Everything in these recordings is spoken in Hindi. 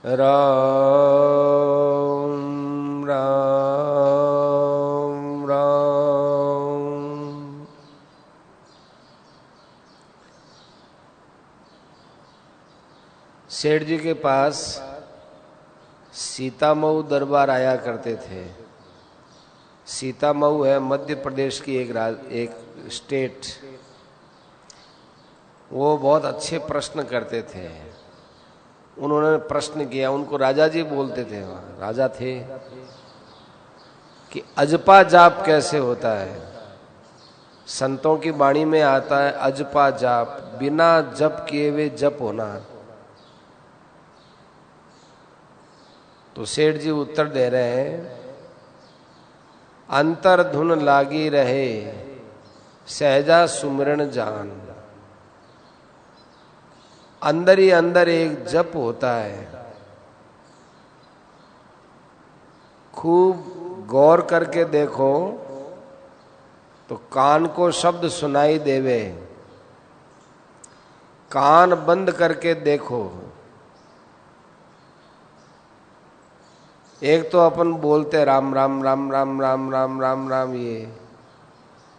राम राम राम। सेठ जी के पास सीतामऊ दरबार आया करते थे। सीतामऊ है मध्य प्रदेश की एक स्टेट। वो बहुत अच्छे प्रश्न करते थे। उन्होंने प्रश्न किया, उनको राजा जी बोलते थे, राजा थे, कि अजपा जाप कैसे होता है। संतों की वाणी में आता है अजपा जाप, बिना जप किए हुए जप होना। तो सेठ जी उत्तर दे रहे हैं, अंतर धुन लागी रहे सहजा सुमिरन जान। अंदर ही अंदर एक जप होता है। खूब गौर करके देखो तो कान को शब्द सुनाई देवे, कान बंद करके देखो। एक तो अपन बोलते राम राम राम राम राम राम राम राम ये,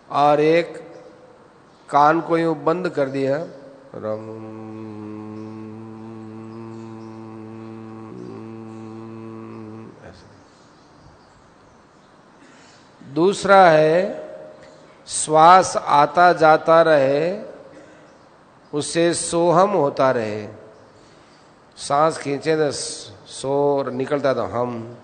और एक कान को यूं बंद कर दिया राम। दूसरा है श्वास आता जाता रहे, उससे सोहम होता रहे। सांस खींचे तो सो निकलता तो हम।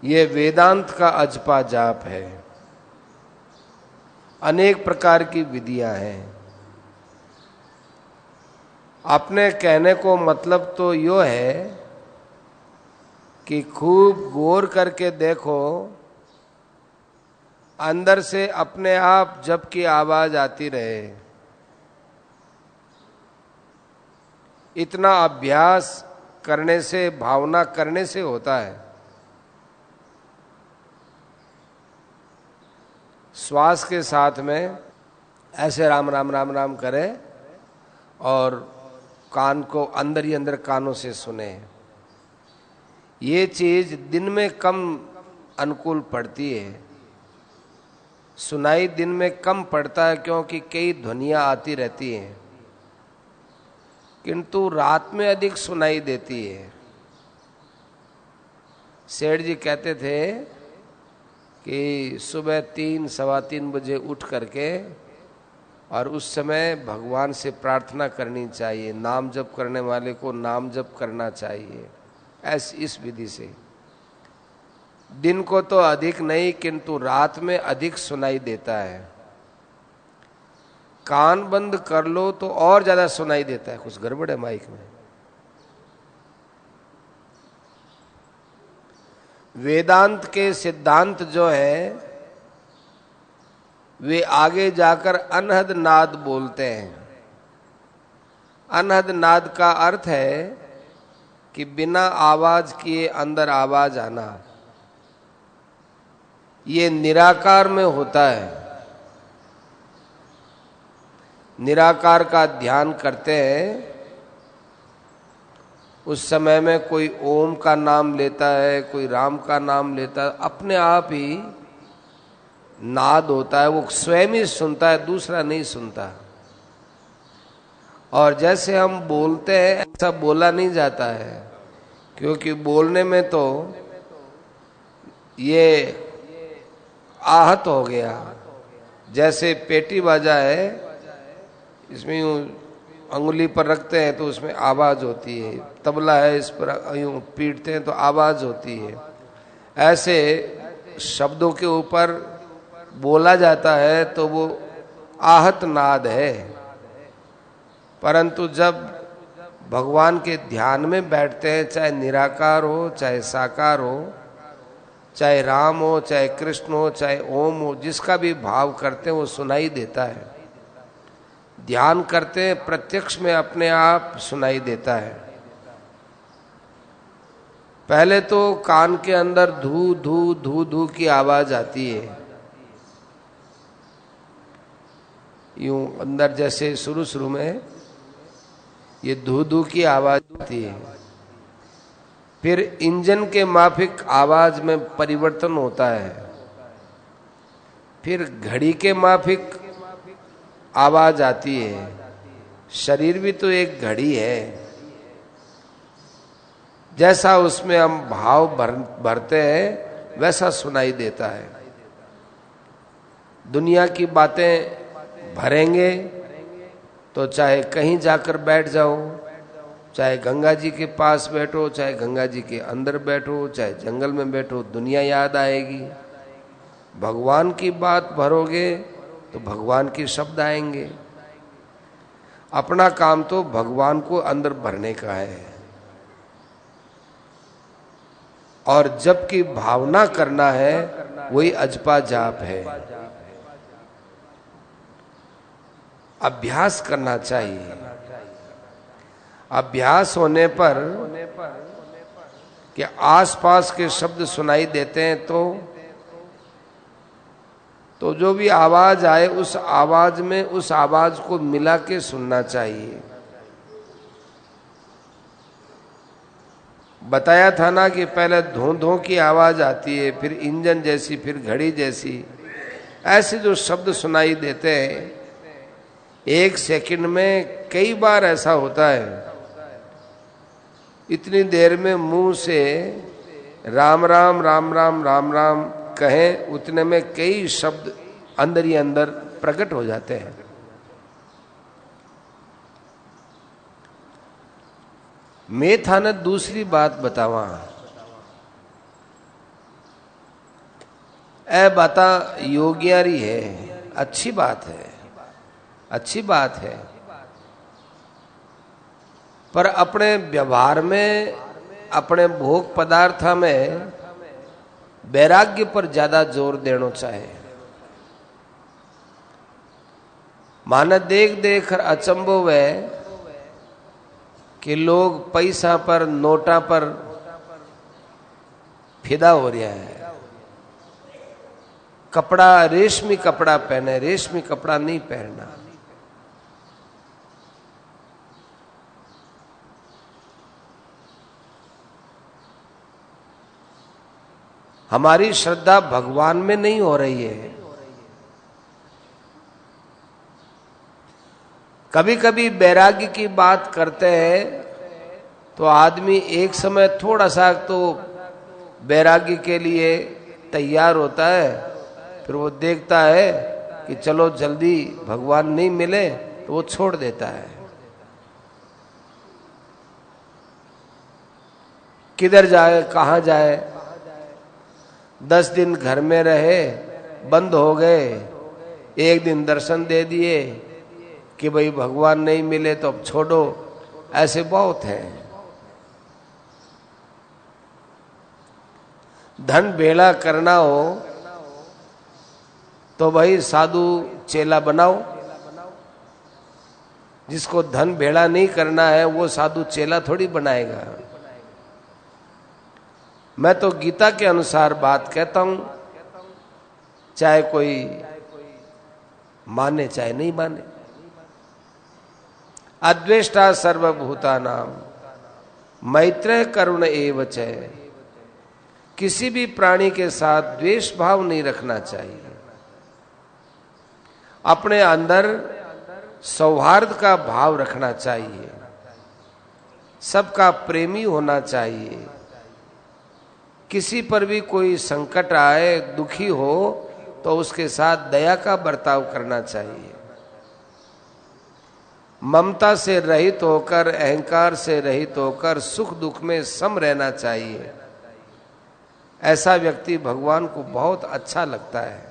ये वेदांत का अजपा जाप है। अनेक प्रकार की विधियां हैं। अपने कहने को मतलब तो यो है कि खूब गौर करके देखो, अंदर से अपने आप जप की आवाज आती रहे। इतना अभ्यास करने से, भावना करने से होता है। श्वास के साथ में ऐसे राम राम राम राम करें और कान को अंदर ही अंदर कानों से सुने। ये चीज दिन में कम अनुकूल पड़ती है, सुनाई दिन में कम पड़ता है, क्योंकि कई ध्वनियां आती रहती हैं, किंतु रात में अधिक सुनाई देती है। सेठ जी कहते थे कि सुबह 3 सवा 3 बजे उठ करके और उस समय भगवान से प्रार्थना करनी चाहिए। नाम जप करने वाले को नाम जप करना चाहिए। ऐसी इस विधि से दिन को तो अधिक नहीं, किंतु रात में अधिक सुनाई देता है। कान बंद कर लो तो और ज्यादा सुनाई देता है। कुछ गड़बड़ है माइक में। वेदांत के सिद्धांत जो है वे आगे जाकर अनहद नाद बोलते हैं। अनहद नाद का अर्थ है कि बिना आवाज किए अंदर आवाज आना। ये निराकार में होता है। निराकार का ध्यान करते हैं, उस समय में कोई ओम का नाम लेता है, कोई राम का नाम लेता है, अपने आप ही नाद होता है। वो स्वयं ही सुनता है, दूसरा नहीं सुनता। और जैसे हम बोलते हैं ऐसा बोला नहीं जाता है, क्योंकि बोलने में तो ये आहत हो गया। जैसे पेटी बाजा है, इसमें यूं अंगुली पर रखते हैं तो उसमें आवाज होती है। तबला है, इस पर यूं पीटते हैं तो आवाज होती है। ऐसे शब्दों के ऊपर बोला जाता है तो वो आहत नाद है। परंतु जब भगवान के ध्यान में बैठते हैं, चाहे निराकार हो, चाहे साकार हो, चाहे राम हो, चाहे कृष्ण हो, चाहे ओम हो, जिसका भी भाव करते हैं वो सुनाई देता है। ध्यान करते हैं, प्रत्यक्ष में अपने आप सुनाई देता है। पहले तो कान के अंदर धू धू धू धू की आवाज आती है। यूं अंदर जैसे शुरू शुरू में ये धू धू की आवाज आती है, फिर इंजन के माफिक आवाज में परिवर्तन होता है, फिर घड़ी के माफिक आवाज आती है। शरीर भी तो एक घड़ी है, जैसा उसमें हम भाव भरते हैं वैसा सुनाई देता है। दुनिया की बातें भरेंगे तो चाहे कहीं जाकर बैठ जाओ, चाहे गंगा जी के पास बैठो, चाहे गंगा जी के अंदर बैठो, चाहे जंगल में बैठो, दुनिया याद आएगी। भगवान की बात भरोगे तो भगवान के शब्द आएंगे। अपना काम तो भगवान को अंदर भरने का है, और जबकि भावना करना है वही अजपा जाप है। अभ्यास करना चाहिए। अभ्यास होने पर कि आसपास के शब्द सुनाई देते हैं तो जो भी आवाज आए उस आवाज में उस आवाज को मिला के सुनना चाहिए। बताया था ना कि पहले धों धों की आवाज आती है, फिर इंजन जैसी, फिर घड़ी जैसी, ऐसे जो शब्द सुनाई देते हैं एक सेकंड में कई बार ऐसा होता है। इतनी देर में मुंह से राम राम राम राम राम राम कहें, उतने में कई शब्द अंदर ही अंदर प्रकट हो जाते हैं। मैं था न दूसरी बात बतावा, ए बाता योगियारी है, अच्छी बात है, अच्छी बात है, पर अपने व्यवहार में, अपने भोग पदार्थ में वैराग्य पर ज्यादा जोर देना चाहिए। माना देख देख अचंभो है कि लोग पैसा पर, नोटा पर फिदा हो रहा है। कपड़ा, रेशमी कपड़ा पहने, रेशमी कपड़ा नहीं पहनना। हमारी श्रद्धा भगवान में नहीं हो रही है। कभी कभी वैराग्य की बात करते हैं तो आदमी एक समय थोड़ा सा तो वैराग्य के लिए तैयार होता है, फिर वो देखता है कि चलो जल्दी भगवान नहीं मिले तो वो छोड़ देता है। किधर जाए, कहाँ जाए, 10 दिन घर में रहे, बंद हो गए, एक दिन दर्शन दे दिए कि भाई भगवान नहीं मिले तो अब छोड़ो, ऐसे बहुत हैं। धन भेड़ा करना हो तो भाई साधु चेला बनाओ, जिसको धन भेड़ा नहीं करना है वो साधु चेला थोड़ी बनाएगा। मैं तो गीता के अनुसार बात कहता हूं, चाहे कोई माने चाहे नहीं माने। अद्वेष्टा सर्वभूतानां मैत्रेय करुण एव च। किसी भी प्राणी के साथ द्वेष भाव नहीं रखना चाहिए। अपने अंदर सौहार्द का भाव रखना चाहिए, सबका प्रेमी होना चाहिए। किसी पर भी कोई संकट आए, दुखी हो तो उसके साथ दया का बर्ताव करना चाहिए। ममता से रहित होकर, अहंकार से रहित होकर सुख दुख में सम रहना चाहिए। ऐसा व्यक्ति भगवान को बहुत अच्छा लगता है।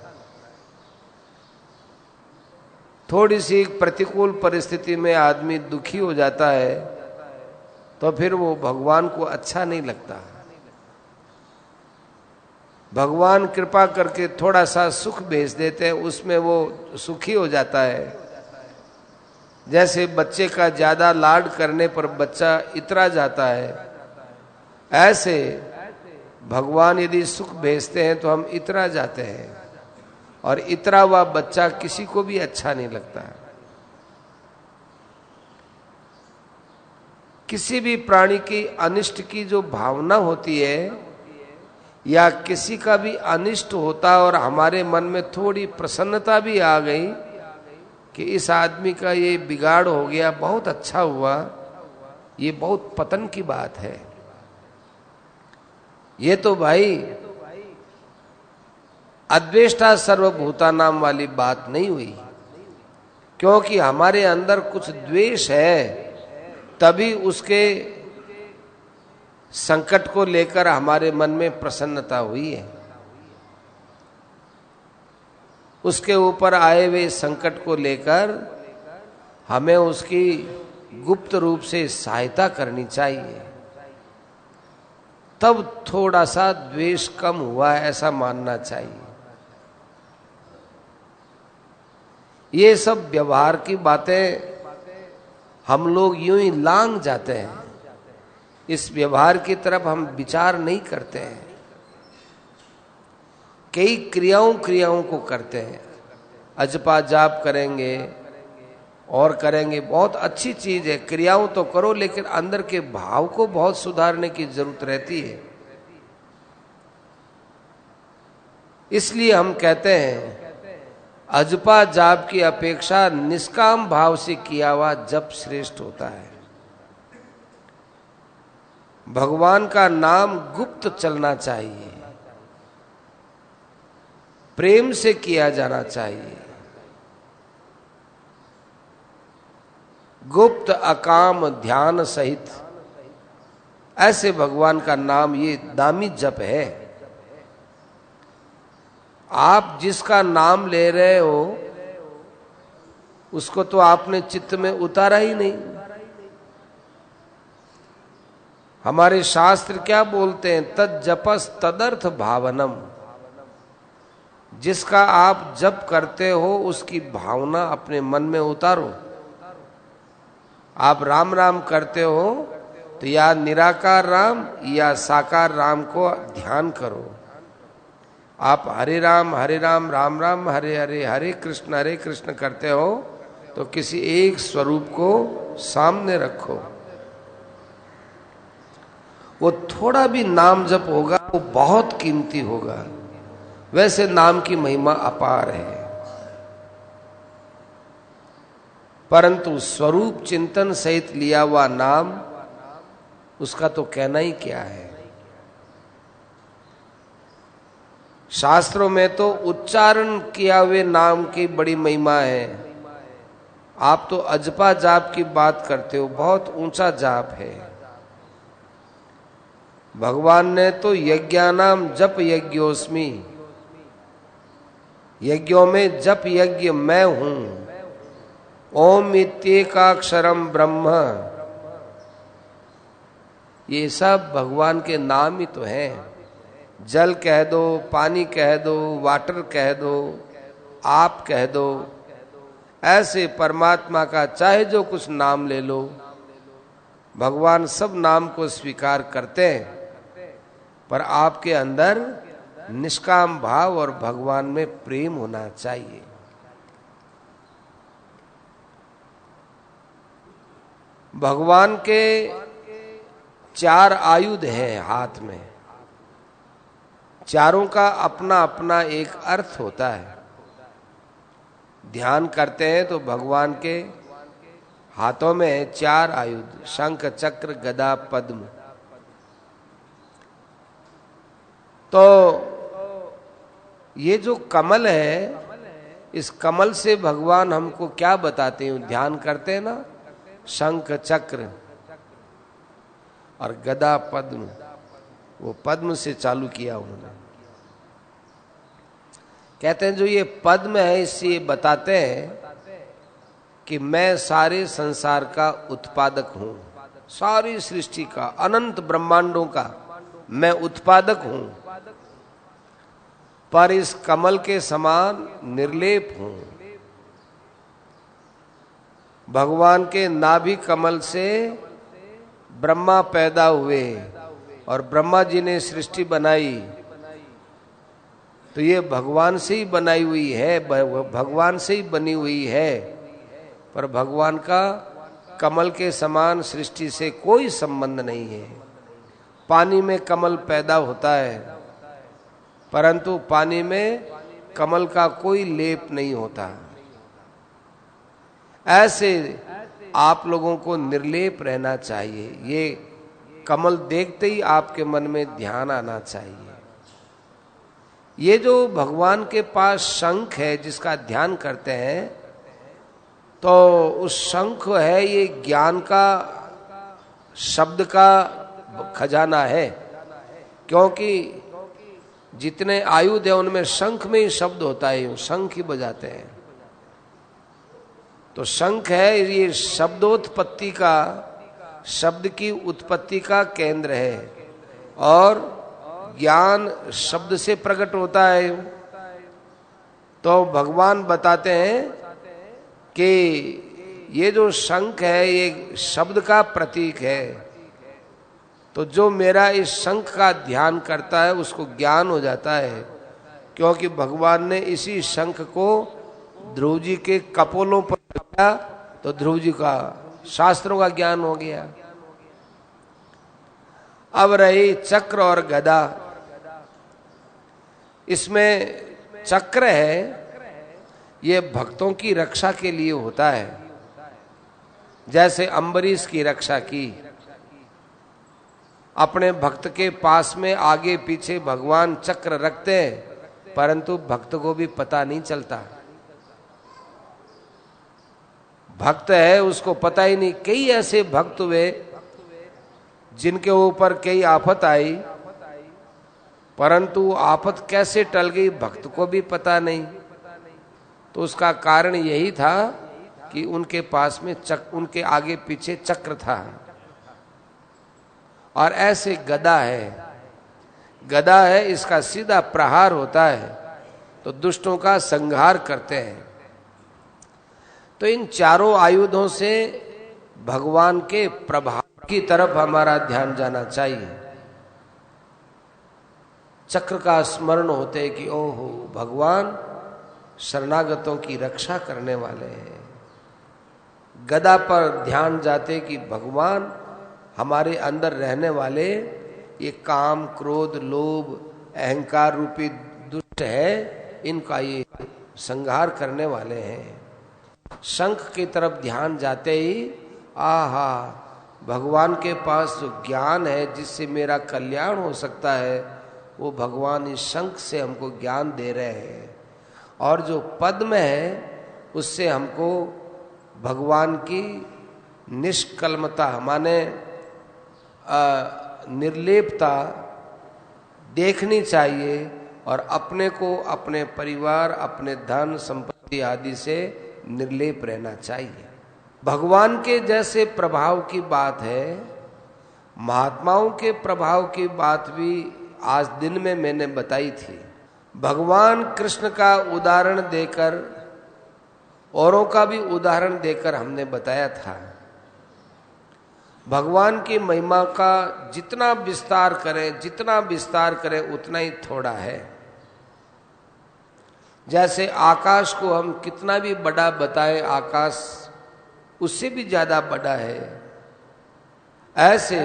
थोड़ी सी प्रतिकूल परिस्थिति में आदमी दुखी हो जाता है तो फिर वो भगवान को अच्छा नहीं लगता। भगवान कृपा करके थोड़ा सा सुख भेज देते हैं, उसमें वो सुखी हो जाता है। जैसे बच्चे का ज्यादा लाड करने पर बच्चा इतरा जाता है, ऐसे भगवान यदि सुख भेजते हैं तो हम इतरा जाते हैं। और इतरा हुआ बच्चा किसी को भी अच्छा नहीं लगता है। किसी भी प्राणी की अनिष्ट की जो भावना होती है या किसी का भी अनिष्ट होता और हमारे मन में थोड़ी प्रसन्नता भी आ गई कि इस आदमी का ये बिगाड़ हो गया, बहुत अच्छा हुआ, ये बहुत पतन की बात है। ये तो भाई अद्वेष्टा सर्वभूता नाम वाली बात नहीं हुई, क्योंकि हमारे अंदर कुछ द्वेष है, तभी उसके संकट को लेकर हमारे मन में प्रसन्नता हुई है। उसके ऊपर आए हुए संकट को लेकर हमें उसकी गुप्त रूप से सहायता करनी चाहिए, तब थोड़ा सा द्वेष कम हुआ है, ऐसा मानना चाहिए। ये सब व्यवहार की बातें हम लोग यूं ही लांग जाते हैं, इस व्यवहार की तरफ हम विचार नहीं करते हैं। कई क्रियाओं को करते हैं, अजपा जाप करेंगे और करेंगे, बहुत अच्छी चीज है, क्रियाओं तो करो, लेकिन अंदर के भाव को बहुत सुधारने की जरूरत रहती है। इसलिए हम कहते हैं अजपा जाप की अपेक्षा निष्काम भाव से किया हुआ जप श्रेष्ठ होता है। भगवान का नाम गुप्त चलना चाहिए, प्रेम से किया जाना चाहिए। गुप्त अकाम ध्यान सहित, ऐसे भगवान का नाम ये दामी जप है। आप जिसका नाम ले रहे हो उसको तो आपने चित्त में उतारा ही नहीं। हमारे शास्त्र क्या बोलते हैं, तद जपस तदर्थ भावनम, जिसका आप जप करते हो उसकी भावना अपने मन में उतारो। आप राम राम करते हो तो या निराकार राम या साकार राम को ध्यान करो। आप हरे राम राम राम हरे हरे हरे कृष्ण करते हो तो किसी एक स्वरूप को सामने रखो। वो थोड़ा भी नाम जप होगा वो बहुत कीमती होगा। वैसे नाम की महिमा अपार है, परंतु स्वरूप चिंतन सहित लिया हुआ नाम, उसका तो कहना ही क्या है। शास्त्रों में तो उच्चारण किया हुए नाम की बड़ी महिमा है। आप तो अजपा जाप की बात करते हो, बहुत ऊंचा जाप है। भगवान ने तो यज्ञानाम जप यज्ञोस्मि, यज्ञों में जप यज्ञ मैं हूं। ओम इत्येकाक्षरम ब्रह्म, ये सब भगवान के नाम ही तो हैं। जल कह दो, पानी कह दो, वाटर कह दो, आप कह दो, ऐसे परमात्मा का चाहे जो कुछ नाम ले लो, भगवान सब नाम को स्वीकार करते हैं। पर आपके अंदर निष्काम भाव और भगवान में प्रेम होना चाहिए। भगवान के 4 आयुध हैं हाथ में, चारों का अपना अपना एक अर्थ होता है। ध्यान करते हैं तो भगवान के हाथों में 4 आयुध, शंख चक्र गदा पद्म। तो ये जो कमल है, इस कमल से भगवान हमको क्या बताते हैं, ध्यान करते हैं ना, शंख चक्र और गदा पद्म, वो पद्म से चालू किया उन्होंने। कहते हैं जो ये पद्म है, इससे ये बताते हैं कि मैं सारे संसार का उत्पादक हूं, सारी सृष्टि का, अनंत ब्रह्मांडों का मैं उत्पादक हूं, पर इस कमल के समान निर्लेप हूं। भगवान के नाभि कमल से ब्रह्मा पैदा हुए और ब्रह्मा जी ने सृष्टि बनाई। तो ये भगवान से ही बनाई हुई है, भगवान से ही बनी हुई है, पर भगवान का कमल के समान सृष्टि से कोई संबंध नहीं है। पानी में कमल पैदा होता है, परंतु पानी में कमल का कोई लेप नहीं होता। ऐसे आप लोगों को निर्लेप रहना चाहिए। ये कमल देखते ही आपके मन में ध्यान आना चाहिए। ये जो भगवान के पास शंख है जिसका ध्यान करते हैं, तो उस शंख है ये ज्ञान का, शब्द का खजाना है। क्योंकि जितने आयुध है उनमें शंख में ही शब्द होता है, शंख ही बजाते हैं। तो शंख है ये शब्दोत्पत्ति का, शब्द की उत्पत्ति का केंद्र है, और ज्ञान शब्द से प्रकट होता है। तो भगवान बताते हैं कि ये जो शंख है ये शब्द का प्रतीक है। तो जो मेरा इस शंख का ध्यान करता है उसको ज्ञान हो जाता है, क्योंकि भगवान ने इसी शंख को ध्रुव जी के कपोलों पर रखा, तो ध्रुव जी का शास्त्रों का ज्ञान हो गया। अब रही चक्र और गदा। इसमें चक्र है, ये भक्तों की रक्षा के लिए होता है। जैसे अम्बरीश की रक्षा की, अपने भक्त के पास में आगे पीछे भगवान चक्र रखते हैं, परंतु भक्त को भी पता नहीं चलता। भक्त है उसको पता ही नहीं। कई ऐसे भक्त हुए जिनके ऊपर कई आफत आई, परंतु आफत कैसे टल गई भक्त को भी पता नहीं। तो उसका कारण यही था कि उनके पास में उनके आगे पीछे चक्र था। और ऐसे गदा है, गदा है, इसका सीधा प्रहार होता है तो दुष्टों का संहार करते हैं। तो इन चारों आयुधों से भगवान के प्रभाव की तरफ हमारा ध्यान जाना चाहिए। चक्र का स्मरण होते कि ओहो भगवान शरणागतों की रक्षा करने वाले हैं। गदा पर ध्यान जाते कि भगवान हमारे अंदर रहने वाले ये काम, क्रोध, लोभ, अहंकार रूपी दुष्ट है, इनका ये संहार करने वाले हैं। शंख की तरफ ध्यान जाते ही आहा भगवान के पास जो ज्ञान है जिससे मेरा कल्याण हो सकता है, वो भगवान इस शंख से हमको ज्ञान दे रहे हैं। और जो पद्म है उससे हमको भगवान की निष्कलमता माने निर्लेपता देखनी चाहिए, और अपने को, अपने परिवार, अपने धन संपत्ति आदि से निर्लेप रहना चाहिए। भगवान के जैसे प्रभाव की बात है, महात्माओं के प्रभाव की बात भी आज दिन में मैंने बताई थी। भगवान कृष्ण का उदाहरण देकर, औरों का भी उदाहरण देकर हमने बताया था। भगवान की महिमा का जितना विस्तार करें, जितना विस्तार करें उतना ही थोड़ा है। जैसे आकाश को हम कितना भी बड़ा बताएं, आकाश उससे भी ज्यादा बड़ा है। ऐसे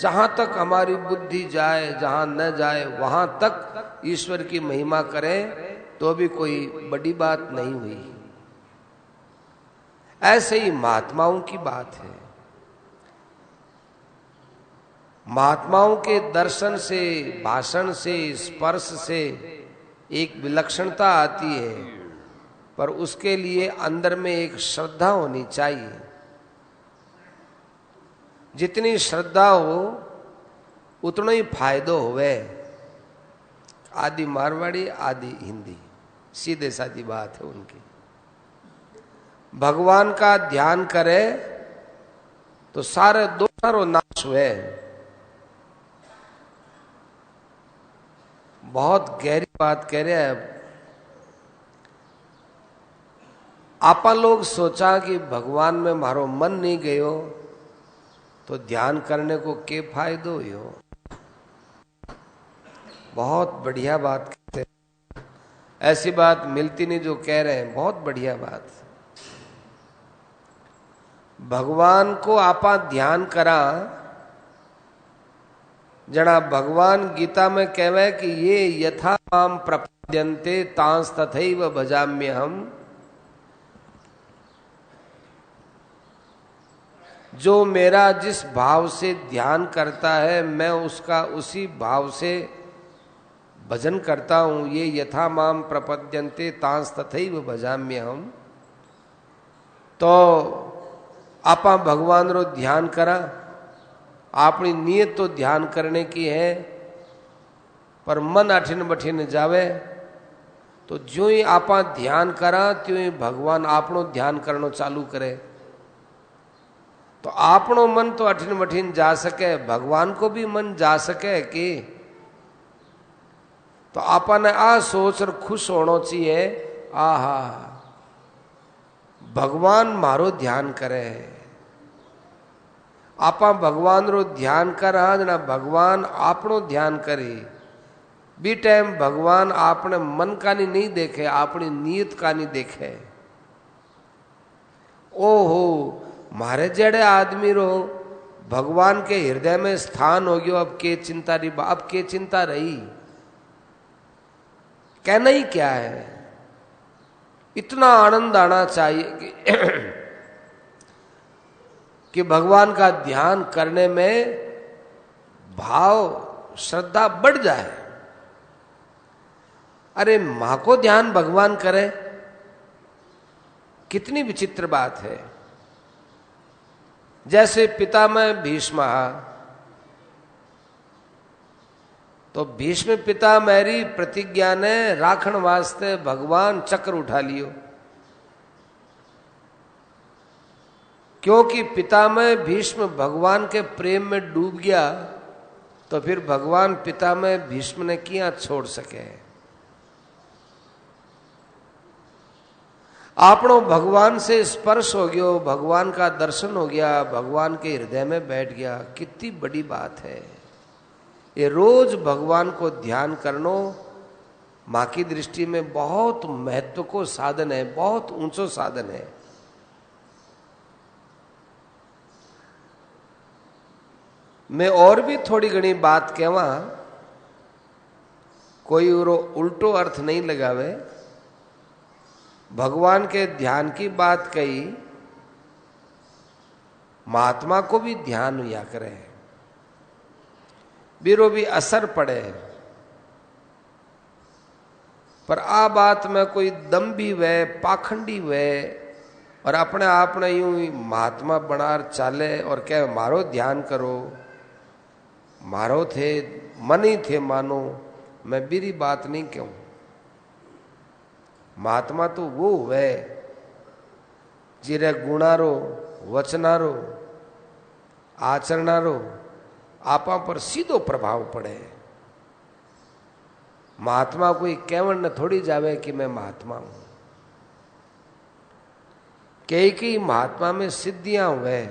जहां तक हमारी बुद्धि जाए, जहां न जाए वहां तक ईश्वर की महिमा करें तो भी कोई बड़ी बात नहीं हुई। ऐसे ही महात्माओं की बात है। महात्माओं के दर्शन से, भाषण से, स्पर्श से एक विलक्षणता आती है, पर उसके लिए अंदर में एक श्रद्धा होनी चाहिए। जितनी श्रद्धा हो उतना ही फायदो होवे। आदि मारवाड़ी, आदि हिंदी, सीधे साधी बात है उनकी। भगवान का ध्यान करे तो सारे दोषों नाश हुए। बहुत गहरी बात कह रहे हैं। आपा लोग सोचा कि भगवान में मारो मन नहीं गयो तो ध्यान करने को के फायदो हो। बहुत बढ़िया बात कहते हैं। ऐसी बात मिलती नहीं जो कह रहे हैं, बहुत बढ़िया बात। भगवान को आपा ध्यान करा, जना भगवान गीता में कहवे कि ये यथा माम प्रपद्यन्ते तांस तथैव भजाम्यहम्। जो मेरा जिस भाव से ध्यान करता है मैं उसका उसी भाव से भजन करता हूं। ये यथा माम प्रपद्यन्ते तांस तथैव भजाम्यहम्। तो आपा भगवान रो ध्यान करा, अपनी नियत तो ध्यान करने की है, पर मन अठिन बठिन जावे तो ज्यों ही आपा ध्यान करा त्यों ही भगवान आपनो ध्यान करनो चालू करे। तो आपनो मन तो अठिन बठिन जा सके, भगवान को भी मन जा सके कि तो आपा ने आ सोच और खुश होना चाहिए, आहा भगवान मारो ध्यान करे। आपा भगवान रो ध्यान कर जना भगवान आपनो ध्यान करे। बी टाइम भगवान आपने मन का नहीं देखे, अपनी नीयत का नहीं देखे। ओहो मारे जड़े आदमी रो भगवान के हृदय में स्थान हो गयो, अब के चिंता रही, अब के चिंता रही, कहना ही क्या है। इतना आनंद आना चाहिए कि भगवान का ध्यान करने में भाव श्रद्धा बढ़ जाए। अरे मां को ध्यान भगवान करे, कितनी विचित्र बात है। जैसे पितामह भीष्म, तो भीष्म पितामहरी प्रतिज्ञा ने राखण वास्ते भगवान चक्र उठा लियो, क्योंकि पितामह भीष्म भगवान के प्रेम में डूब गया, तो फिर भगवान पितामह भीष्म ने किया छोड़ सके। आपनो भगवान से स्पर्श हो गयो, भगवान का दर्शन हो गया, भगवान के हृदय में बैठ गया, कितनी बड़ी बात है। ये रोज भगवान को ध्यान करनो मां की दृष्टि में बहुत महत्व को साधन है, बहुत ऊंचो साधन है। मैं और भी थोड़ी घनी बात कहवा, कोई उल्टो अर्थ नहीं लगावे। भगवान के ध्यान की बात कही, महात्मा को भी ध्यान हुआ करे, बीरो भी असर पड़े। पर आ बात में कोई दम भी वे, पाखंडी वे और अपने आप ने यूं ही महात्मा बनार चाले और कहे मारो ध्यान करो, मारो थे मन ही थे मानो। मैं बीरी बात नहीं कहूं। महात्मा तो वो हुए जिरे गुणारो, वचनारो, आचरणारो आपा पर सीधो प्रभाव पड़े। महात्मा कोई केवल न थोड़ी जावे कि मैं महात्मा हूं। कई महात्मा में सिद्धियां हुए,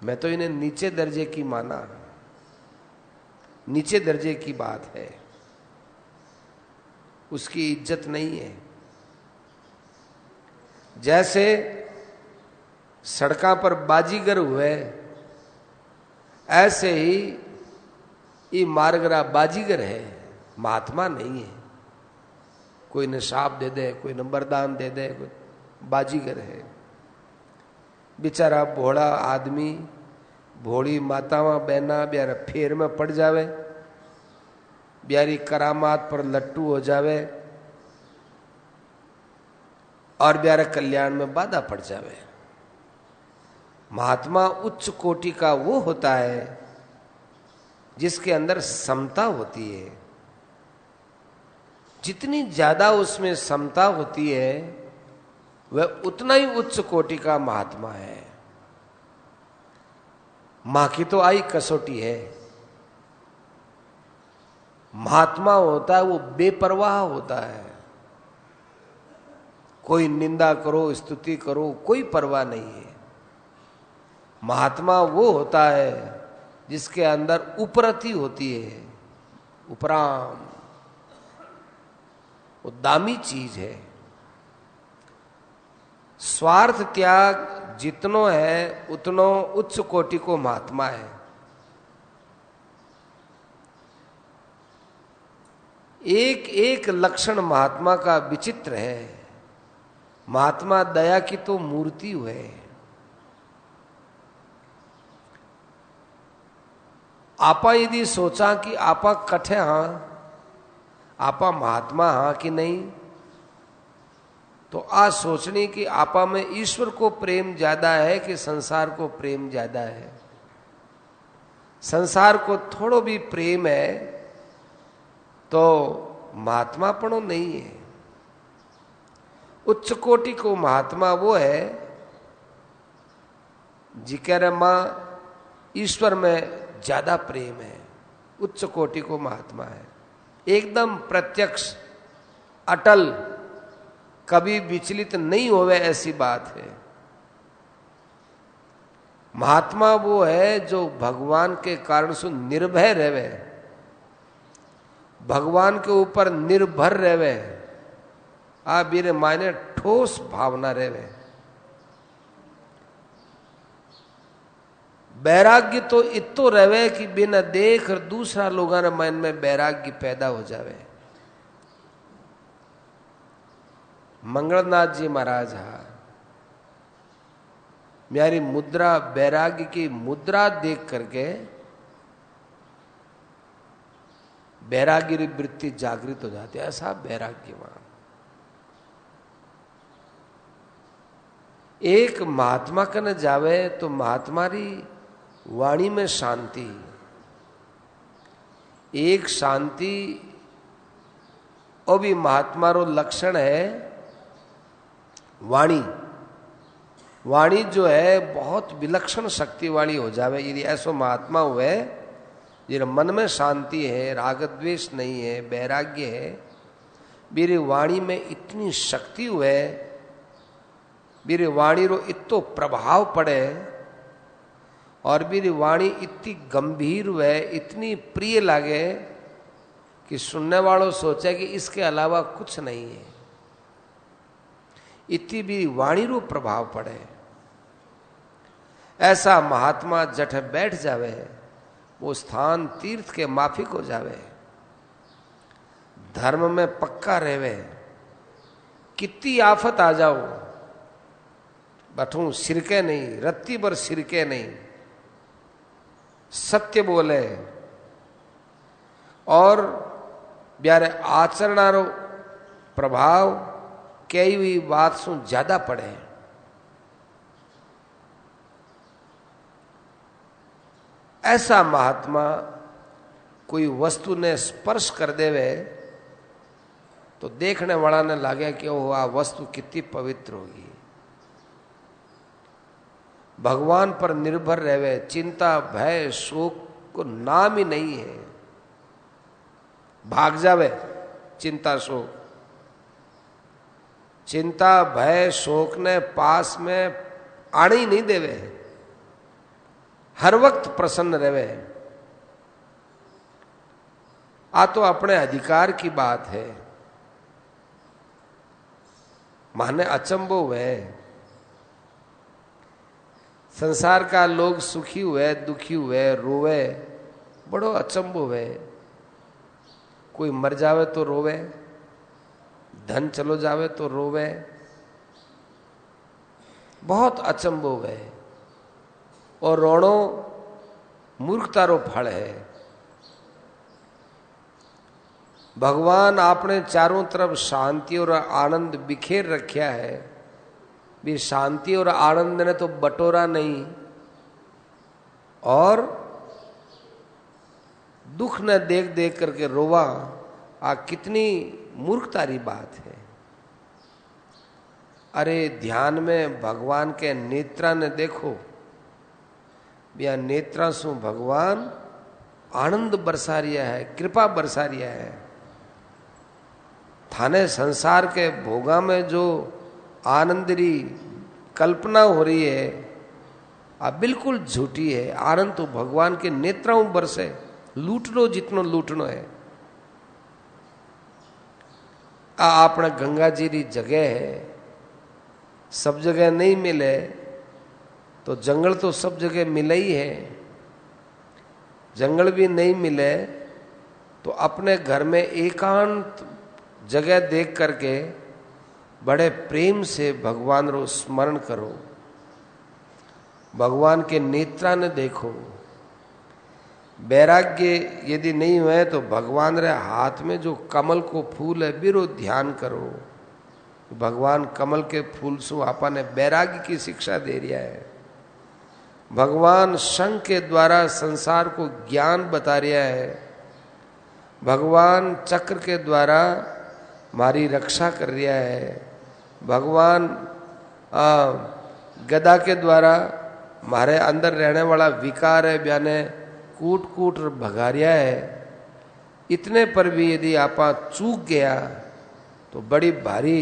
मैं तो इन्हें नीचे दर्जे की माना, नीचे दर्जे की बात है, उसकी इज्जत नहीं है। जैसे सड़का पर बाजीगर हुए, ऐसे ही ये मारगरा बाजीगर है, महात्मा नहीं है। कोई ने शाप दे दे, कोई ने वरदान दे दे, कोई बाजीगर है। बेचारा भोला आदमी, भोली मातावा बहना ब्यारा फेर में पड़ जावे, ब्यारी करामात पर लट्टू हो जावे और ब्यारे कल्याण में बाधा पड़ जावे। महात्मा उच्च कोटि का वो होता है जिसके अंदर समता होती है। जितनी ज्यादा उसमें समता होती है वह उतना ही उच्च कोटि का महात्मा है। मां की तो आई कसौटी है। महात्मा होता है वो बेपरवाह होता है। कोई निंदा करो, स्तुति करो, कोई परवाह नहीं है। महात्मा वो होता है जिसके अंदर उपरति होती है, उपराम। वो दामी चीज है। स्वार्थ त्याग जितनो है उतनो उच्च कोटि को महात्मा है। एक एक लक्षण महात्मा का विचित्र है। महात्मा दया की तो मूर्ति हुए। आपा यदि सोचा कि आपा कठे हाँ, आपा महात्मा हाँ कि नहीं, तो आज सोचने की आपा में ईश्वर को प्रेम ज्यादा है कि संसार को प्रेम ज्यादा है। संसार को थोड़ो भी प्रेम है तो महात्मापणो नहीं है। उच्च कोटि को महात्मा वो है जिकर मां ईश्वर में ज्यादा प्रेम है। उच्च कोटि को महात्मा है, एकदम प्रत्यक्ष अटल, कभी विचलित नहीं होवे, ऐसी बात है। महात्मा वो है जो भगवान के कारण से निर्भय रहवे, भगवान के ऊपर निर्भर रहवे। आ मेरे मायने ठोस भावना रहवे। बैराग्य तो इतो रहवे कि बिना देख दूसरा लोगों ने मन में बैराग्य पैदा हो जावे। मंगलनाथ जी महाराज हा मेरी मुद्रा बैराग्य की मुद्रा देख करके बैराग्य वृत्ति जागृत हो जाती है। ऐसा बैराग्यवान एक महात्मा कन जावे तो महात्मारी वाणी में शांति, एक शांति और भी महात्मारो लक्षण है। वाणी वाणी जो है बहुत विलक्षण शक्ति वाली हो जावे यदि ऐसो महात्मा हुए जिन मन में शांति है, राग द्वेष नहीं है, वैराग्य है। मेरी वाणी में इतनी शक्ति हुए, मेरी वाणी रो इतो प्रभाव पड़े और मेरी वाणी इतनी गंभीर हुए, इतनी प्रिय लागे कि सुनने वालों सोचे कि इसके अलावा कुछ नहीं है। इतनी भी वाणी रो प्रभाव पड़े। ऐसा महात्मा जठ बैठ जावे, वो स्थान तीर्थ के माफिक हो जावे। धर्म में पक्का रहवे, कितनी आफत आ जाओ बठू सिरके नहीं, रत्ती भर सिरके नहीं, सत्य बोले और ब्यारे आचरणारो प्रभाव कई हुई बात सु ज्यादा पड़े। ऐसा महात्मा कोई वस्तु ने स्पर्श कर देवे तो देखने वाला ने लगे कि वो आ वस्तु कितनी पवित्र होगी। भगवान पर निर्भर रहवे, चिंता भय शोक को नाम ही नहीं है। भाग जावे चिंता शोक, चिंता भय शोक ने पास में आने ही नहीं देवे, हर वक्त प्रसन्न रहे। आ तो अपने अधिकार की बात है। माने अचंभो हुए, संसार का लोग सुखी हुए, दुखी हुए, रोवे, बड़ो अचंभो हुए। कोई मर जावे तो रोवे, धन चलो जावे तो रोवे, बहुत अचंभो हुए। और रोणो मूर्खतारो फल है। भगवान आपने चारों तरफ शांति और आनंद बिखेर रखा है। भी शांति और आनंद ने तो बटोरा नहीं और दुख न देख देख करके रोवा। आ कितनी मूर्खतारी बात है। अरे ध्यान में भगवान के नेत्रा ने देखो, या नेत्रा सु भगवान आनंद बरसा रिया है, कृपा बरसा रिया है। थाने संसार के भोगा में जो आनंद री कल्पना हो रही है अब बिल्कुल झूठी है। आनंद तो भगवान के नेत्राओं बरसे, लूट लो जितनो लूटनो है। आपने गंगा जी री जगह है, सब जगह नहीं मिले तो जंगल तो सब जगह मिले ही है। जंगल भी नहीं मिले तो अपने घर में एकांत जगह देख करके बड़े प्रेम से भगवान रो स्मरण करो, भगवान के नेत्रा ने देखो। वैराग्य यदि नहीं हुए तो भगवान रे हाथ में जो कमल को फूल है बिरो ध्यान करो। भगवान कमल के फूल सु आपा ने वैराग्य की शिक्षा दे रिया है। भगवान शंख के द्वारा संसार को ज्ञान बता रिया है। भगवान चक्र के द्वारा हमारी रक्षा कर रिया है। भगवान गदा के द्वारा हमारे अंदर रहने वाला विकार है ब्याने कूट कूट भगा रिया है। इतने पर भी यदि आपा चूक गया तो बड़ी भारी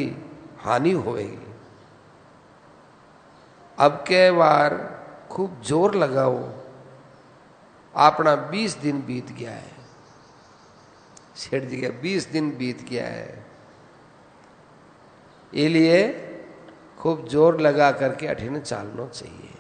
हानि होगी। अब के बार खूब जोर लगाओ, अपना 20 दिन बीत गया है। सेठ जी का 20 दिन बीत गया है, ये लिए खूब जोर लगा करके अठिन चालना चाहिए।